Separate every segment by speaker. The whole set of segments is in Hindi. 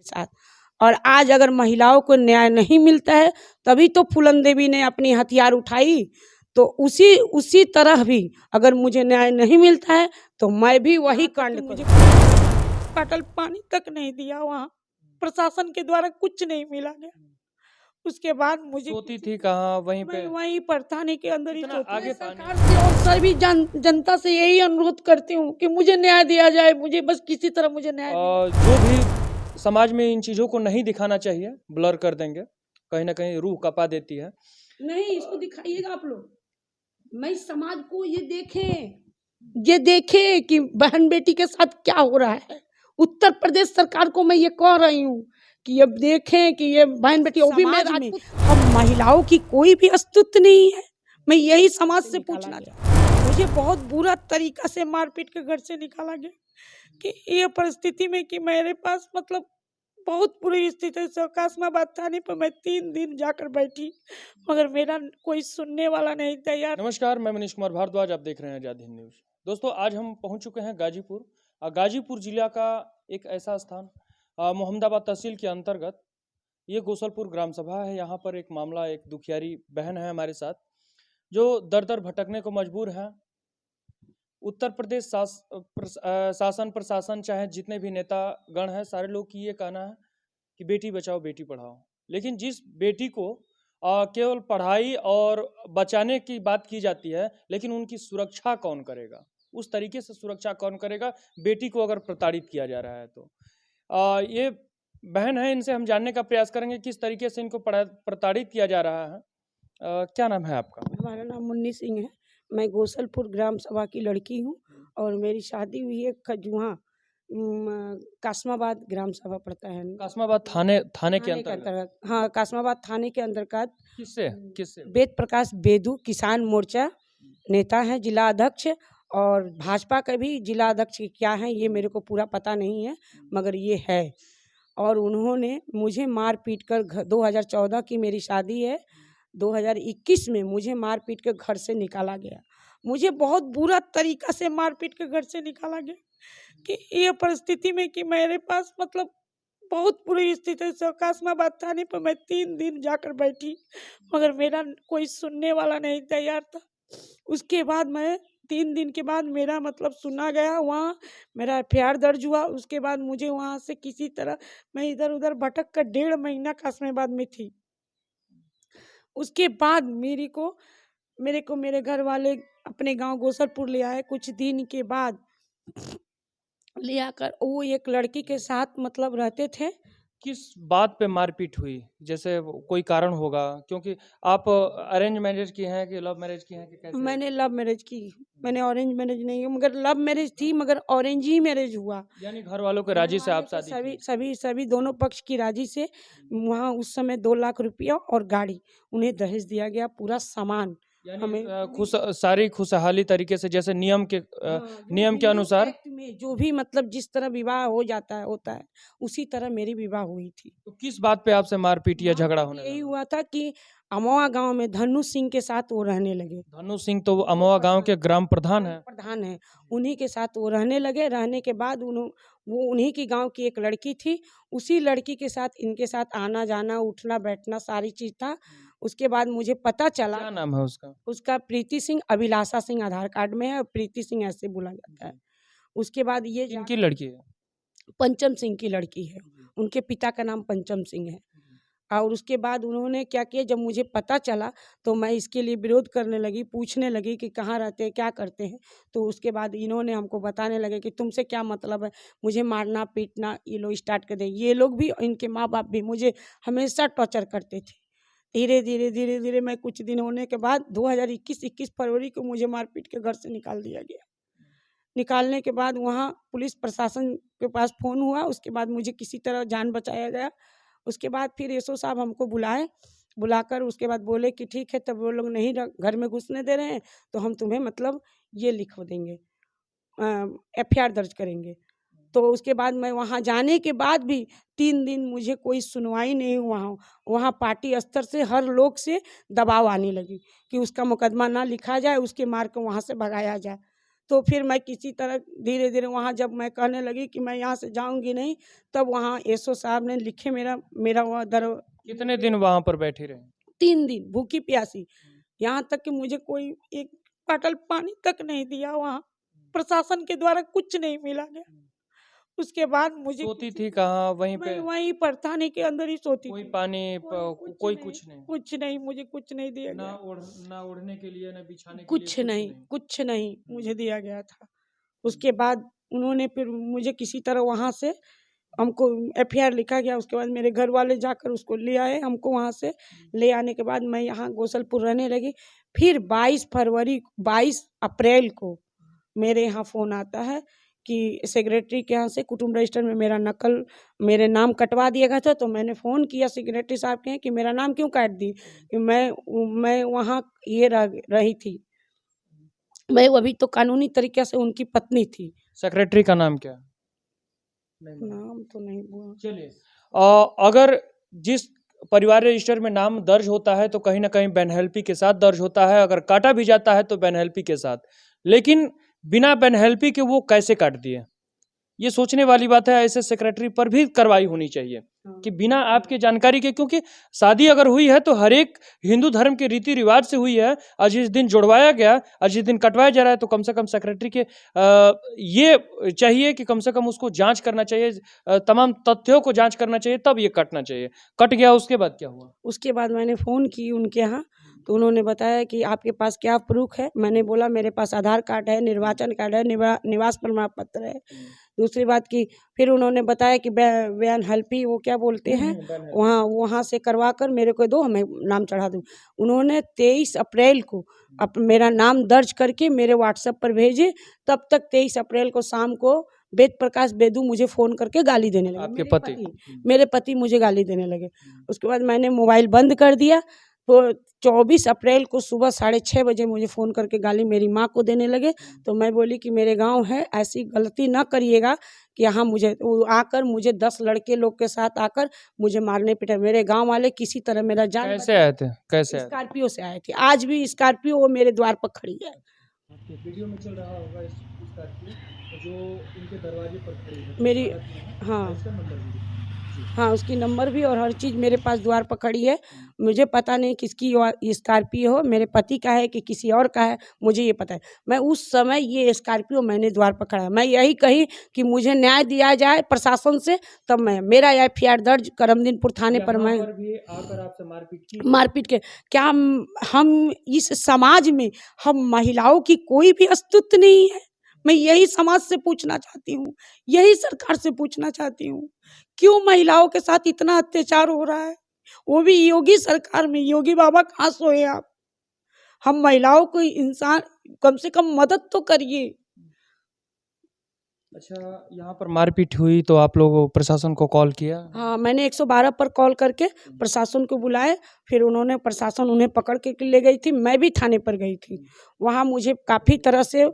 Speaker 1: साथ। और आज अगर महिलाओं को न्याय नहीं मिलता है तभी तो फूलन देवी ने अपनी हथियार उठाई। तो उसी तरह भी अगर मुझे न्याय नहीं मिलता है तो मैं भी वही कांड मुझे पाटल पानी तक नहीं दिया, वहाँ प्रशासन के द्वारा कुछ नहीं मिला गया। उसके बाद मुझे
Speaker 2: सोती थी कहाँ? वहीं पे
Speaker 1: वहीं पर थाने के अंदर ही
Speaker 2: इतना
Speaker 1: सोती।
Speaker 2: आगे
Speaker 1: सरकार से और सभी जनता से यही अनुरोध करती हूँ कि मुझे न्याय दिया जाए, मुझे बस किसी तरह मुझे न्याय दिया।
Speaker 2: जो भी समाज में इन चीजों को नहीं दिखाना चाहिए, ब्लर कर देंगे, कहीं ना कहीं रूह कपा देती है।
Speaker 1: नहीं, इसको दिखाइएगा आप लोग, मैं समाज को ये देखे कि बहन बेटी के साथ क्या हो रहा है। उत्तर प्रदेश सरकार को मैं ये कह रही हूँ कि अब देखें कि ये बहन बेटी समाज में हम महिलाओं की कोई भी अस्तित्व नहीं है। मैं यही समाज से पूछना चाहती हूँ। मुझे बहुत बुरा तरीका से मारपीट के घर से निकाला गया कि ये परिस्थिति में कि मेरे पास मतलब बहुत बुरी स्थिति है। कासमाबाद थाने पर मैं 3 दिन जाकर बैठी मगर मेरा कोई सुनने वाला नहीं तैयार।
Speaker 2: नमस्कार, मैं मनीष कुमार भारद्वाज, आप देख रहे हैं आजाद हिंद न्यूज। दोस्तों, आज हम पहुंच चुके हैं गाजीपुर। गाजीपुर जिला का एक ऐसा स्थान, मोहम्मदाबाद तहसील के अंतर्गत ये गोसलपुर ग्राम सभा है। यहाँ पर एक मामला, एक दुखियारी बहन है हमारे साथ जो दर दर भटकने को मजबूर है। उत्तर प्रदेश शासन प्रशासन, चाहे जितने भी नेता गण हैं, सारे लोग की ये कहना है कि बेटी बचाओ बेटी पढ़ाओ। लेकिन जिस बेटी को केवल पढ़ाई और बचाने की बात की जाती है, लेकिन उनकी सुरक्षा कौन करेगा? उस तरीके से सुरक्षा कौन करेगा बेटी को अगर प्रताड़ित किया जा रहा है तो? ये बहन है, इनसे हम जानने का प्रयास करेंगे किस तरीके से इनको प्रताड़ित किया जा रहा है। क्या नाम है आपका?
Speaker 1: हमारा नाम मुन्नी सिंह है। मैं गोसलपुर ग्राम सभा की लड़की हूँ और मेरी शादी हुई है खजुहा कासमाबाद ग्राम सभा पड़ता है।
Speaker 2: कासमाबाद थाने के
Speaker 1: अंतर्गत। हाँ, कासमाबाद थाने के अंतर्गत।
Speaker 2: किससे?
Speaker 1: वेद प्रकाश बेदू किसान मोर्चा नेता है, जिला अध्यक्ष, और भाजपा का भी जिला अध्यक्ष क्या है ये मेरे को पूरा पता नहीं है मगर ये है। और उन्होंने मुझे मार पीट कर 2014 की मेरी शादी है, 2021 में मुझे मार पीट के घर से निकाला गया। मुझे बहुत बुरा तरीका से मार पीट के घर से निकाला गया कि ये परिस्थिति में कि मेरे पास मतलब बहुत बुरी स्थिति है। कासमाबाद थाने पर मैं 3 दिन जाकर बैठी मगर मेरा कोई सुनने वाला नहीं तैयार था। उसके बाद मैं 3 दिन के बाद मेरा मतलब सुना गया, वहाँ मेरा एफआईआर दर्ज हुआ। उसके बाद मुझे वहाँ से किसी तरह मैं इधर उधर भटक कर 1.5 महीना कासमाबाद में थी। उसके बाद मेरे को मेरे घर वाले अपने गांव गोसलपुर ले आए। कुछ दिन के बाद ले आकर वो एक लड़की के साथ मतलब रहते थे।
Speaker 2: किस बात पे मारपीट हुई? जैसे कोई कारण होगा, क्योंकि आप अरेंज मैरिज की हैं कि लव मैरिज की हैं कि कैसे?
Speaker 1: मैंने लव मैरिज की, मैंने ऑरेंज मैरिज नहीं, मगर लव मैरिज थी मगर ऑरेंज ही मैरिज हुआ।
Speaker 2: यानी घर वालों के राजी से आप शादी
Speaker 1: सभी
Speaker 2: की?
Speaker 1: सभी सभी दोनों पक्ष की राजी से। वहाँ उस समय 2 लाख रुपया और गाड़ी उन्हें दहेज दिया गया, पूरा सामान हमें
Speaker 2: सारी खुशहाली तरीके से, जैसे नियम के अनुसार
Speaker 1: में जो भी मतलब जिस तरह विवाह हो जाता है होता है उसी तरह मेरी विवाह हुई थी।
Speaker 2: तो किस बात पे आपसे मारपीट या झगड़ा होने
Speaker 1: यही
Speaker 2: लगा?
Speaker 1: हुआ था कि अमवा गांव में धनु सिंह के साथ वो रहने लगे।
Speaker 2: धनु सिंह तो अमवा गांव के ग्राम प्रधान है।
Speaker 1: उन्हीं के साथ वो रहने लगे। रहने के बाद वो उन्हीं की गांव की एक लड़की थी, उसी लड़की के साथ इनके साथ आना जाना उठना बैठना सारी चीज था। उसके बाद मुझे पता चला।
Speaker 2: क्या नाम है उसका?
Speaker 1: उसका प्रीति सिंह, अभिलाषा सिंह आधार कार्ड में है और प्रीति सिंह ऐसे बोला जाता है। उसके बाद ये
Speaker 2: किनकी लड़की है?
Speaker 1: पंचम सिंह की लड़की है, उनके पिता का नाम पंचम सिंह है। और उसके बाद उन्होंने क्या किया, जब मुझे पता चला तो मैं इसके लिए विरोध करने लगी, पूछने लगी कि कहाँ रहते हैं, क्या करते हैं। तो उसके बाद इन्होंने हमको बताने लगे कि तुमसे क्या मतलब है, मुझे मारना पीटना ये लोग स्टार्ट कर दे। ये लोग भी, इनके माँ बाप भी मुझे हमेशा टॉर्चर करते थे। धीरे धीरे मैं कुछ दिन होने के बाद 2021 फरवरी को मुझे मारपीट के घर से निकाल दिया गया। निकालने के बाद वहाँ पुलिस प्रशासन के पास फ़ोन हुआ। उसके बाद मुझे किसी तरह जान बचाया गया। उसके बाद फिर एसओ साहब हमको बुलाकर उसके बाद बोले कि ठीक है, तब वो लोग नहीं घर में घुसने दे रहे हैं तो हम तुम्हें मतलब ये लिख देंगे, एफआईआर दर्ज करेंगे। तो उसके बाद मैं वहाँ जाने के बाद भी 3 दिन मुझे कोई सुनवाई नहीं हुआ। वहाँ पार्टी स्तर से हर लोग से दबाव आने लगी कि उसका मुकदमा ना लिखा जाए, उसके मार को वहाँ से भगाया जाए। तो फिर मैं किसी तरह धीरे धीरे वहाँ जब मैं कहने लगी कि मैं यहाँ से जाऊँगी नहीं, तब वहाँ एसओ साहब ने लिखे मेरा वहाँ
Speaker 2: कितने दिन वहाँ पर बैठी रहे?
Speaker 1: 3 दिन भूखी प्यासी, यहाँ तक कि मुझे कोई एक बॉटल पानी तक नहीं दिया वहाँ, प्रशासन के द्वारा कुछ नहीं मिला गया। उसके बाद मुझे
Speaker 2: सोती थी कहाँ? वहीं पे?
Speaker 1: मैं वहीं पर थाने के अंदर ही सोती
Speaker 2: कोई
Speaker 1: थी।
Speaker 2: पानी कोई कुछ नहीं?
Speaker 1: कुछ नहीं, मुझे कुछ नहीं दिया
Speaker 2: ना
Speaker 1: गया।
Speaker 2: ना ओढ़ने के लिए, ना बिछाने के लिए
Speaker 1: कुछ नहीं, कुछ नहीं मुझे दिया गया था। उसके बाद उन्होंने फिर मुझे किसी तरह वहाँ से हमको एफआईआर लिखा गया। उसके बाद मेरे घर वाले जाकर उसको ले आए हमको वहाँ से। ले आने के बाद मैं यहाँ गोसलपुर रहने लगी। फिर 22 अप्रैल को मेरे यहाँ फ़ोन आता है कि सेक्रेटरी के यहाँ से कुटुम्ब रजिस्टर में मेरा नकल मेरे नाम कटवा दिया गया था। तो मैंने फ़ोन किया सेक्रेटरी साहब के यहाँ कि मेरा नाम क्यों काट दिए, कि मैं वहाँ ये रही थी, मैं अभी तो कानूनी तरीके से उनकी पत्नी थी।
Speaker 2: सेक्रेटरी का नाम क्या?
Speaker 1: नाम तो नहीं बोला।
Speaker 2: चलिए, अगर जिस परिवार रजिस्टर में नाम दर्ज होता है तो कहीं ना कहीं बेनहेल्पी के साथ दर्ज होता है, अगर काटा भी जाता है तो बेनहेल्पी के साथ, लेकिन बिना बेनहेल्पी के वो कैसे काट दिए? ये सोचने वाली बात है। ऐसे सेक्रेटरी पर भी कार्रवाई होनी चाहिए कि बिना आपके जानकारी के, क्योंकि शादी अगर हुई है तो हर एक हिंदू धर्म के रीति रिवाज से हुई है, और जिस दिन जुड़वाया गया और जिस दिन कटवाया जा रहा है तो कम से कम सेक्रेटरी के ये चाहिए कि कम से कम उसको जांच करना चाहिए, तमाम तथ्यों को जांच करना चाहिए, तब ये कटना चाहिए। कट गया, उसके बाद क्या हुआ?
Speaker 1: उसके बाद मैंने फ़ोन की उनके यहाँ, तो उन्होंने बताया कि आपके पास क्या प्रूफ है। मैंने बोला मेरे पास आधार कार्ड है, निर्वाचन कार्ड है, निवास प्रमाण पत्र है। दूसरी बात की फिर उन्होंने बताया कि बेनहेल्पी वो क्या बोलते हैं, वहाँ से करवा कर मेरे को दो, मैं नाम चढ़ा दूँ। उन्होंने 23 अप्रैल को मेरा नाम दर्ज करके मेरे व्हाट्सएप पर भेजे। तब तक 23 अप्रैल को शाम को वेद प्रकाश बेदू मुझे फ़ोन करके गाली देने लगे।
Speaker 2: आपके
Speaker 1: मेरे पति मुझे गाली देने लगे। उसके बाद मैंने मोबाइल बंद कर दिया। तो 24 अप्रैल को सुबह 6:30 बजे मुझे फ़ोन करके गाली मेरी माँ को देने लगे। तो मैं बोली कि मेरे गांव है, ऐसी गलती ना करिएगा कि यहाँ आकर मुझे 10 लड़के लोग के साथ आकर मुझे मारने पीटे। मेरे गांव वाले किसी तरह मेरा जान
Speaker 2: कैसे आए थे? कैसे आए थे?
Speaker 1: स्कॉर्पियो से आए थे। आज भी स्कॉर्पियो वो मेरे द्वार पर खड़ी है।
Speaker 2: वीडियो में चल रहा होगा स्कॉर्पियो जो इनके दरवाजे पर खड़ी है,
Speaker 1: मेरी हाँ उसकी नंबर भी और हर चीज़ मेरे पास द्वार पर खड़ी है। मुझे पता नहीं किसकी स्कॉर्पियो हो, मेरे पति का है कि किसी और का है, मुझे ये पता है। मैं उस समय ये स्कॉर्पियो मैंने द्वार पर खड़ा है। मैं यही कही कि मुझे न्याय दिया जाए प्रशासन से, तब मेरा एफआईआर दर्ज करमदीनपुर थाने पर मैं
Speaker 2: आकर आपसे
Speaker 1: मारपीट के क्या हम इस समाज में हम महिलाओं की कोई भी अस्तित्व नहीं है। मैं यही समाज से पूछना चाहती हूँ, यही सरकार से पूछना चाहती हूँ, क्यों महिलाओं के साथ इतना अत्याचार हो रहा है, वो भी योगी सरकार में। योगी बाबा कहाँ सोए आप? हम महिलाओं को इंसान कम से कम मदद तो करिए।
Speaker 2: अच्छा, यहाँ पर मारपीट हुई तो आप लोग प्रशासन को कॉल किया?
Speaker 1: हाँ, मैंने 112 पर कॉल करके प्रशासन को बुलाए। फिर प्रशासन उन्हें पकड़ के ले गई थी। मैं भी थाने पर गई थी। वहाँ मुझे काफ़ी तरह से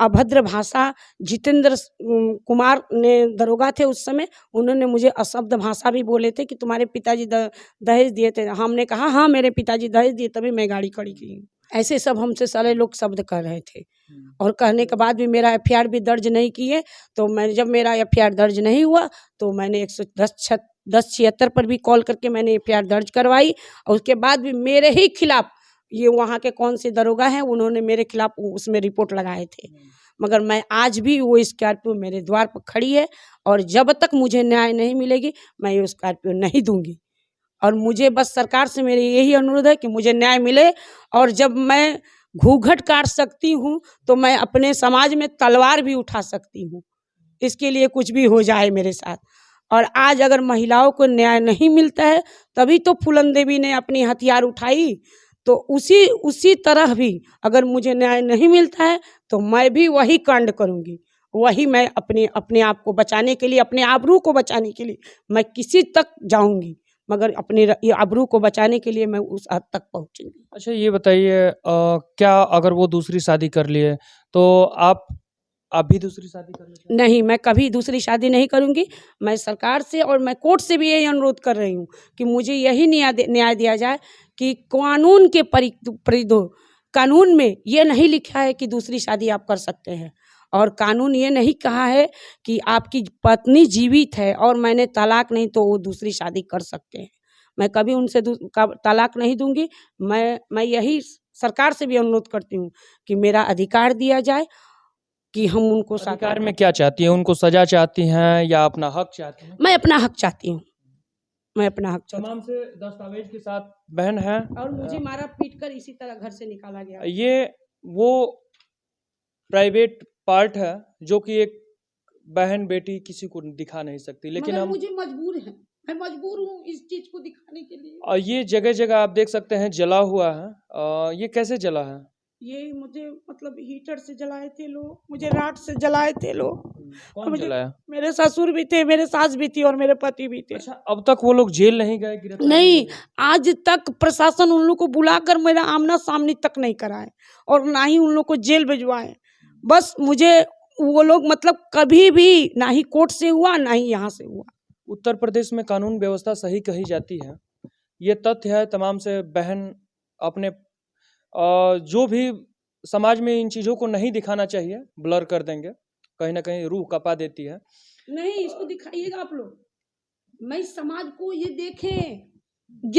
Speaker 1: अभद्र भाषा, जितेंद्र कुमार ने दरोगा थे उस समय, उन्होंने मुझे अशब्द भाषा भी बोले थे कि तुम्हारे पिताजी दहेज दिए थे। हमने कहा हाँ मेरे पिताजी दहेज दिए, तभी मैं गाड़ी खड़ी की। ऐसे सब हमसे सारे लोग शब्द कर रहे थे, और कहने के बाद भी मेरा एफआईआर भी दर्ज नहीं किए। तो जब मेरा एफआईआर दर्ज नहीं हुआ तो मैंने 110-76 पर भी कॉल करके मैंने एफआईआर दर्ज करवाई। और उसके बाद भी मेरे ही खिलाफ ये वहाँ के कौन से दरोगा हैं, उन्होंने मेरे खिलाफ उसमें रिपोर्ट लगाए थे। मगर मैं आज भी वो स्कॉर्पियो मेरे द्वार पर खड़ी है, और जब तक मुझे न्याय नहीं मिलेगी मैं ये स्कॉर्पियो नहीं दूंगी। और मुझे बस सरकार से मेरी यही अनुरोध है कि मुझे न्याय मिले, और जब मैं घूंघट काट सकती हूँ तो मैं अपने समाज में तलवार भी उठा सकती हूँ। इसके लिए कुछ भी हो जाए मेरे साथ। और आज अगर महिलाओं को न्याय नहीं मिलता है, तभी तो फूलन देवी ने अपनी हथियार उठाई। तो उसी तरह भी अगर मुझे न्याय नहीं मिलता है तो मैं भी वही कांड करूँगी। वही मैं अपने आप को बचाने के लिए, अपने आबरू को बचाने के लिए मैं किसी तक जाऊँगी, मगर अपने आबरू को बचाने के लिए मैं उस हद तक पहुँचूंगी।
Speaker 2: अच्छा, ये बताइए, क्या अगर वो दूसरी शादी कर लिए तो आप भी दूसरी शादी कर लेते?
Speaker 1: नहीं, मैं कभी दूसरी शादी नहीं करूंगी। मैं सरकार से और मैं कोर्ट से भी यही अनुरोध कर रही हूँ कि मुझे यही न्याय दिया जाए कि कानून के परिधि कानून में ये नहीं लिखा है कि दूसरी शादी आप कर सकते हैं, और कानून ये नहीं कहा है कि आपकी पत्नी जीवित है और मैंने तलाक नहीं तो वो दूसरी शादी कर सकते हैं। मैं कभी उनसे तलाक नहीं दूंगी। मैं यही सरकार से भी अनुरोध करती हूँ कि मेरा अधिकार दिया जाए कि हम उनको
Speaker 2: अधिकार में क्या चाहती हैं? उनको सजा चाहती हैं या अपना हक चाहती हैं?
Speaker 1: मैं अपना हक चाहती हूँ। मैं अपना हक चाहती
Speaker 2: तमाम से दस्तावेज के साथ बहन है
Speaker 1: हूँ। और मुझे मारा पीट कर इसी तरह घर से निकाला गया।
Speaker 2: ये वो प्राइवेट पार्ट है जो कि एक बहन बेटी किसी को दिखा नहीं सकती, लेकिन हम
Speaker 1: मुझे मजबूर है, मैं मजबूर हूँ इस चीज को दिखाने के लिए।
Speaker 2: और ये जगह जगह आप देख सकते हैं जला हुआ है। ये कैसे जला है?
Speaker 1: ये मुझे मतलब हीटर से जलाए थे लोग, मुझे राड से जलाए थे लोग।
Speaker 2: कौन जलाया?
Speaker 1: मेरे ससुर भी थे, मेरे सास भी थी और मेरे पति भी थे।
Speaker 2: अच्छा, अब तक वो लोग जेल नहीं गए? गिरफ्तार
Speaker 1: नहीं, आज तक प्रशासन उन लोग को बुलाकर मेरा आमना सामने तक नहीं कराए और ना ही उन लोग को जेल भिजवाए। बस मुझे वो लोग मतलब कभी भी ना ही कोर्ट से हुआ ना ही यहाँ से हुआ।
Speaker 2: उत्तर प्रदेश में कानून व्यवस्था सही कही जाती है, ये तथ्य है। तमाम से बहन अपने जो भी समाज में इन चीज़ों को नहीं दिखाना चाहिए, ब्लर कर देंगे, कहीं ना कहीं रूह कपा देती है।
Speaker 1: नहीं, इसको दिखाइएगा आप लोग, मैं समाज को ये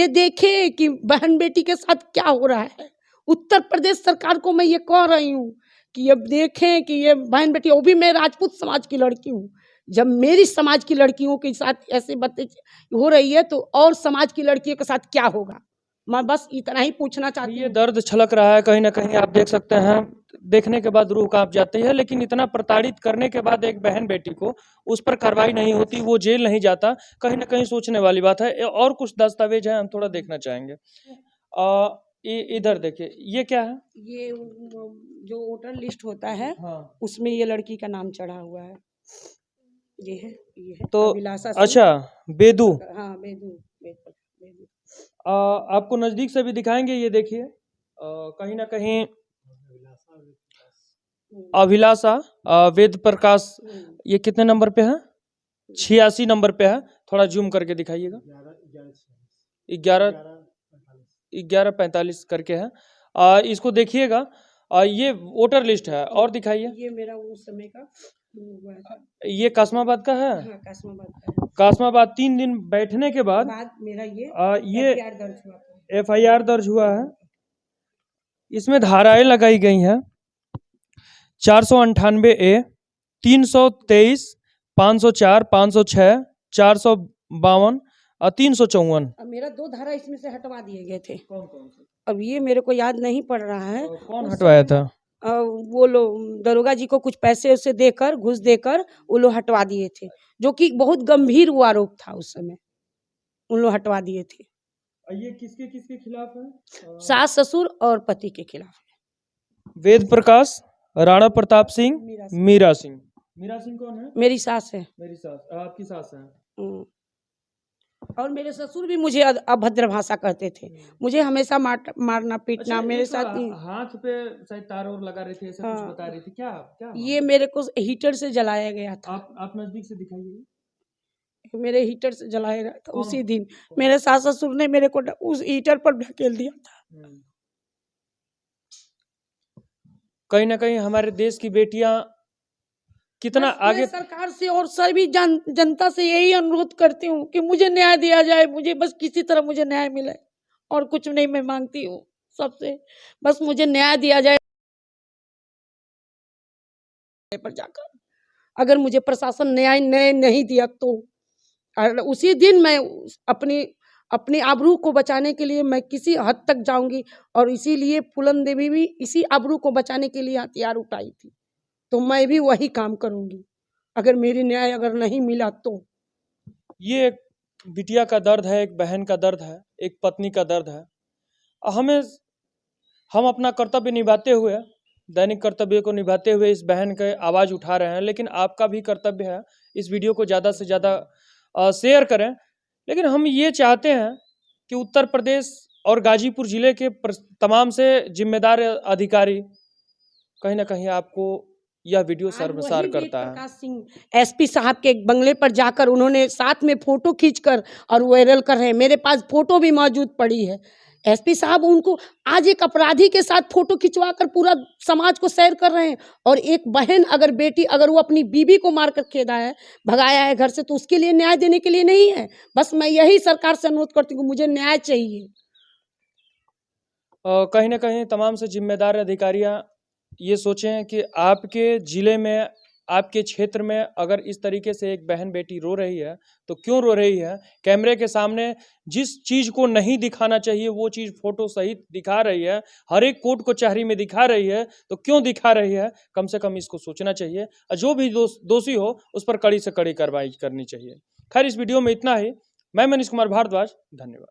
Speaker 1: देखे कि बहन बेटी के साथ क्या हो रहा है। उत्तर प्रदेश सरकार को मैं ये कह रही हूँ कि अब देखें कि ये बहन बेटी, वो भी मैं राजपूत समाज की लड़की हूँ। जब मेरी समाज की लड़कियों के साथ ऐसे बातें हो रही है तो और समाज की लड़कियों के साथ क्या होगा। मैं बस इतना ही पूछना चाहती हूँ।
Speaker 2: ये दर्द छलक रहा है कहीं ना कहीं, आप देख सकते हैं। देखने के बाद रूह कांप जाती है, लेकिन इतना प्रताड़ित करने के बाद एक बहन बेटी को उस पर कार्रवाई नहीं होती, वो जेल नहीं जाता, कहीं ना कहीं सोचने वाली बात है। और कुछ दस्तावेज है, हम थोड़ा देखना चाहेंगे। इधर देखिए, ये क्या है?
Speaker 1: ये जो वोटर लिस्ट होता है,
Speaker 2: हाँ,
Speaker 1: उसमें ये लड़की का नाम चढ़ा हुआ है। ये है
Speaker 2: तो
Speaker 1: अभिलाषा सिंह।
Speaker 2: अच्छा, बेदू।
Speaker 1: हाँ, बेदू।
Speaker 2: आपको नजदीक से भी दिखाएंगे, ये देखिए। कहीं ना कहीं अभिलाषा वेद प्रकाश, ये कितने नंबर पे है? 86 नंबर पे है। थोड़ा जूम करके दिखाइएगा। 1145 करके है। इसको देखिएगा। ये वोटर लिस्ट है। और दिखाइए।
Speaker 1: ये मेरा उस समय का हुआ था।
Speaker 2: ये कासमाबाद का है।
Speaker 1: हाँ, कासमाबाद का।
Speaker 2: कासमाबाद 3 दिन बैठने के बाद
Speaker 1: मेरा
Speaker 2: ये
Speaker 1: FIR दर्ज हुआ था।
Speaker 2: FIR दर्ज हुआ है। इसमें धाराएं लगाई गई हैं 498A, 323, 504, 506, 452 और 354।
Speaker 1: अब मेरा 2 धारा इसमें से हटवा दिए गए थे।
Speaker 2: कौन कौन से?
Speaker 1: अब ये मेरे को याद नहीं पड़ रहा है।
Speaker 2: कौन हटवाया था?
Speaker 1: वो लोग दरोगा जी को कुछ पैसे उसे देकर, घूस देकर वो लोग हटवा दिए थे, जो कि बहुत गंभीर वो आरोप था उस समय। उन लोग हटवा दिए थे।
Speaker 2: ये किसके किसके खिलाफ है?
Speaker 1: सास ससुर और पति के खिलाफ।
Speaker 2: वेद प्रकाश, राणा प्रताप सिंह, मीरा सिंह। मीरा सिंह कौन है?
Speaker 1: मेरी सास है।
Speaker 2: मेरी सास, आपकी सास है।
Speaker 1: और मेरे ससुर भी मुझे अभद्र भाषा कहते थे, मुझे हमेशा मारना पीटना।
Speaker 2: अच्छा,
Speaker 1: मेरे साथ
Speaker 2: हाथ पे शायद तार और लगा रहे थे, ऐसा कुछ बता रही थी। क्या क्या?
Speaker 1: ये मेरे को हीटर से जलाया गया था।
Speaker 2: आप नजदीक से दिखाइए।
Speaker 1: मेरे हीटर से जलाया गया था। उसी दिन मेरे सास ससुर ने मेरे को उस हीटर पर ढकेल दिया था।
Speaker 2: कहीं ना कहीं हमारे देश की बेटियां कितना आगे।
Speaker 1: सरकार से और सभी जनता से यही अनुरोध करती हूँ कि मुझे न्याय दिया जाए। मुझे बस किसी तरह मुझे न्याय मिले, और कुछ नहीं मैं मांगती हूँ सबसे। बस मुझे न्याय दिया जाए पर जाकर। अगर मुझे प्रशासन न्याय नहीं दिया तो उसी दिन मैं अपनी आबरू को बचाने के लिए मैं किसी हद तक जाऊंगी। और इसीलिए फूलन देवी भी इसी आबरू को बचाने के लिए हथियार उठाई थी, तो मैं भी वही काम करूंगी अगर मेरी न्याय अगर नहीं मिला तो।
Speaker 2: ये एक बिटिया का दर्द है, एक बहन का दर्द है, एक पत्नी का दर्द है। हम अपना कर्तव्य निभाते हुए, दैनिक कर्तव्य को निभाते हुए इस बहन के आवाज़ उठा रहे हैं, लेकिन आपका भी कर्तव्य है इस वीडियो को ज़्यादा से ज़्यादा शेयर करें। लेकिन हम ये चाहते हैं कि उत्तर प्रदेश और गाजीपुर जिले के तमाम से जिम्मेदार अधिकारी, कहीं ना कहीं आपको यह वीडियो शर्मसार करता है।
Speaker 1: प्रकाश सिंह SP साहब के बंगले पर जाकर उन्होंने साथ में फोटो खींचकर और वायरल कर रहे हैं। मेरे पास फोटो भी मौजूद पड़ी है एसपी साहब उनको आज एक अपराधी के साथ फोटो खिंचवा कर पूरा समाज को शेयर कर रहे हैं। और एक बहन अगर बेटी अगर वो अपनी बीवी को मार कर खेदा है, भगाया है घर से, तो उसके लिए न्याय देने के लिए नहीं है। बस मैं यही सरकार से अनुरोध करती हूँ, मुझे न्याय चाहिए।
Speaker 2: कहीं न कहीं तमाम से जिम्मेदार अधिकारियाँ ये सोचें कि आपके ज़िले में, आपके क्षेत्र में अगर इस तरीके से एक बहन-बेटी रो रही है, तो क्यों रो रही है? कैमरे के सामने जिस चीज़ को नहीं दिखाना चाहिए, वो चीज़ फ़ोटो सहित दिखा रही है, हर एक कोर्ट कचहरी में दिखा रही है, तो क्यों दिखा रही है? कम से कम इसको सोचना चाहिए और जो भी दोषी हो, उस पर कड़ी से कड़ी कार्रवाई करनी चाहिए। खैर, इस वीडियो में इतना ही। मैं मनीष कुमार भारद्वाज, धन्यवाद।